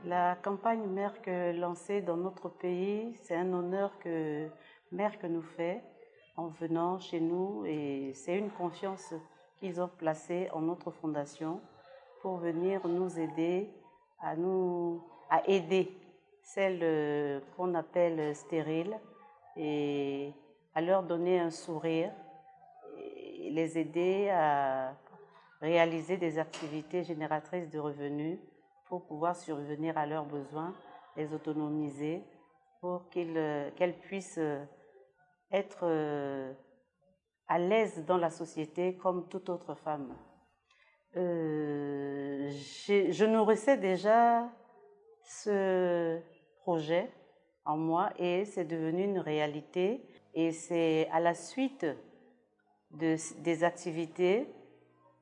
La campagne Merck lancée dans notre pays, c'est un honneur que Merck nous fait en venant chez nous et c'est une confiance qu'ils ont placée en notre fondation pour venir nous aider à aider celles qu'on appelle stériles et à leur donner un sourire et les aider à réaliser des activités génératrices de revenus pour pouvoir survenir à leurs besoins, les autonomiser pour qu'elles puissent être à l'aise dans la société comme toute autre femme. Je nourrissais déjà ce projet en moi et c'est devenu une réalité. Et c'est à la suite des activités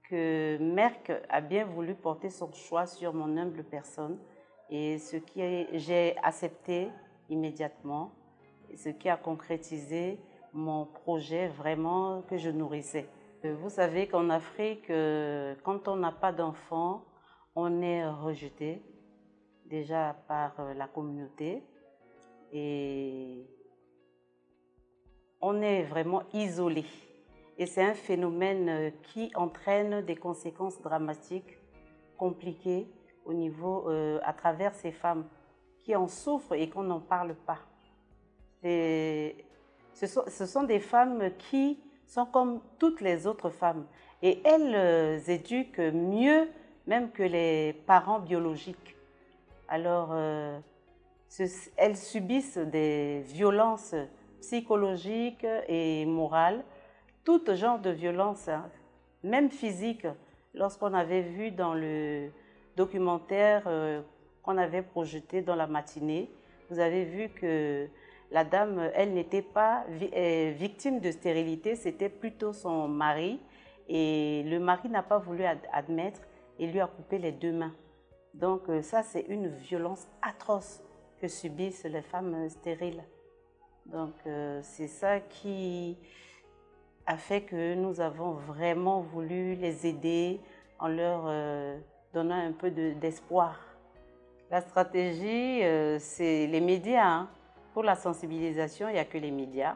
que Merck a bien voulu porter son choix sur mon humble personne et j'ai accepté immédiatement, ce qui a concrétisé mon projet vraiment que je nourrissais. Vous savez qu'en Afrique, quand on n'a pas d'enfants, on est rejeté déjà par la communauté et on est vraiment isolé. Et c'est un phénomène qui entraîne des conséquences dramatiques, compliquées au niveau, à travers ces femmes qui en souffrent et qu'on n'en parle pas. Ce sont des femmes qui sont comme toutes les autres femmes et elles éduquent mieux même que les parents biologiques. Alors, elles subissent des violences psychologiques et morales, tout genre de violence, même physique. Lorsqu'on avait vu dans le documentaire qu'on avait projeté dans la matinée, vous avez vu que la dame, elle n'était pas victime de stérilité, c'était plutôt son mari. Et le mari n'a pas voulu admettre et lui a coupé les 2 mains. Donc ça, c'est une violence atroce que subissent les femmes stériles. Donc c'est ça qui a fait que nous avons vraiment voulu les aider en leur donnant un peu d'espoir. La stratégie, c'est les médias. Pour la sensibilisation, il n'y a que les médias.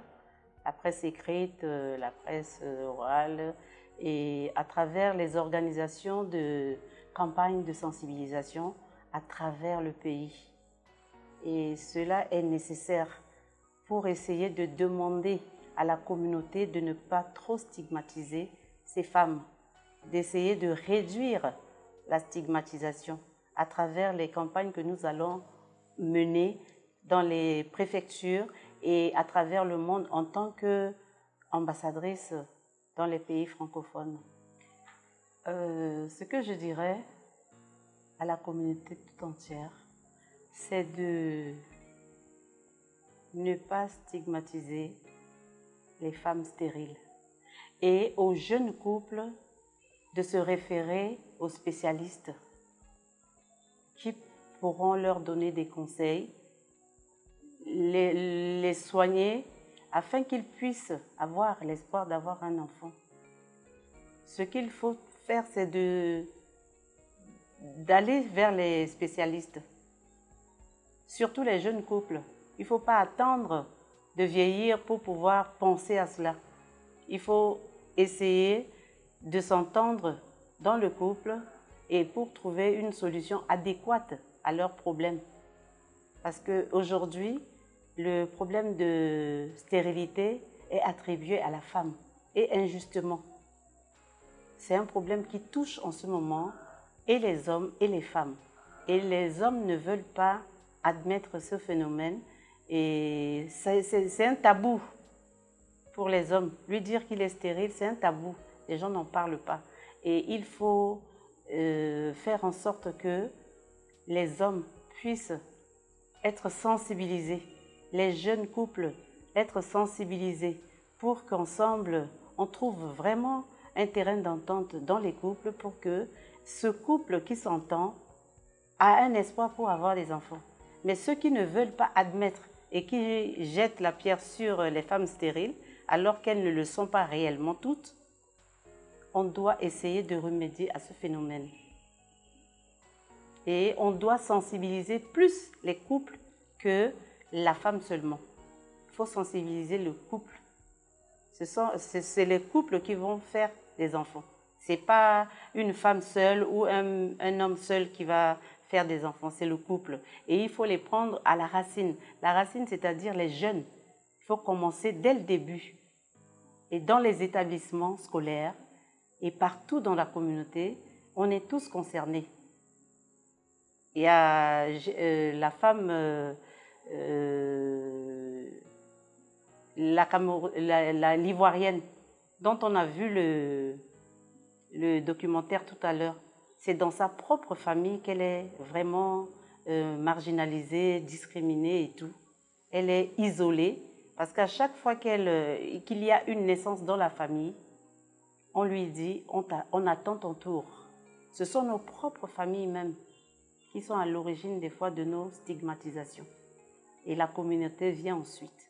La presse écrite, la presse orale et à travers les organisations de campagnes de sensibilisation à travers le pays. Et cela est nécessaire pour essayer de demander à la communauté de ne pas trop stigmatiser ces femmes, d'essayer de réduire la stigmatisation à travers les campagnes que nous allons mener dans les préfectures et à travers le monde en tant qu'ambassadrice dans les pays francophones. Ce que je dirais à la communauté tout entière, c'est de ne pas stigmatiser les femmes stériles et aux jeunes couples de se référer aux spécialistes qui pourront leur donner des conseils, les soigner afin qu'ils puissent avoir l'espoir d'avoir un enfant. Ce qu'il faut faire, c'est d'aller vers les spécialistes, surtout les jeunes couples. Il ne faut pas attendre de vieillir pour pouvoir penser à cela. Il faut essayer de s'entendre dans le couple et pour trouver une solution adéquate à leurs problèmes. Parce qu'aujourd'hui, le problème de stérilité est attribué à la femme et injustement. C'est un problème qui touche en ce moment et les hommes et les femmes. Et les hommes ne veulent pas admettre ce phénomène et c'est un tabou pour les hommes. Lui dire qu'il est stérile, c'est un tabou. Les gens n'en parlent pas. Et il faut faire en sorte que les hommes puissent être sensibilisés, les jeunes couples être sensibilisés pour qu'ensemble, on trouve vraiment un terrain d'entente dans les couples pour que ce couple qui s'entend a un espoir pour avoir des enfants. Mais ceux qui ne veulent pas admettre et qui jettent la pierre sur les femmes stériles, alors qu'elles ne le sont pas réellement toutes, on doit essayer de remédier à ce phénomène. Et on doit sensibiliser plus les couples que la femme seulement. Il faut sensibiliser le couple. C'est les couples qui vont faire des enfants. Ce n'est pas une femme seule ou un homme seul qui va faire des enfants, c'est le couple. Et il faut les prendre à la racine. La racine, c'est-à-dire les jeunes. Il faut commencer dès le début. Et dans les établissements scolaires et partout dans la communauté, on est tous concernés. Il y a la femme, l'ivoirienne, dont on a vu le documentaire tout à l'heure. C'est dans sa propre famille qu'elle est vraiment marginalisée, discriminée et tout. Elle est isolée parce qu'à chaque fois qu'il y a une naissance dans la famille, on lui dit on attend ton tour. Ce sont nos propres familles même qui sont à l'origine des fois de nos stigmatisations. Et la communauté vient ensuite.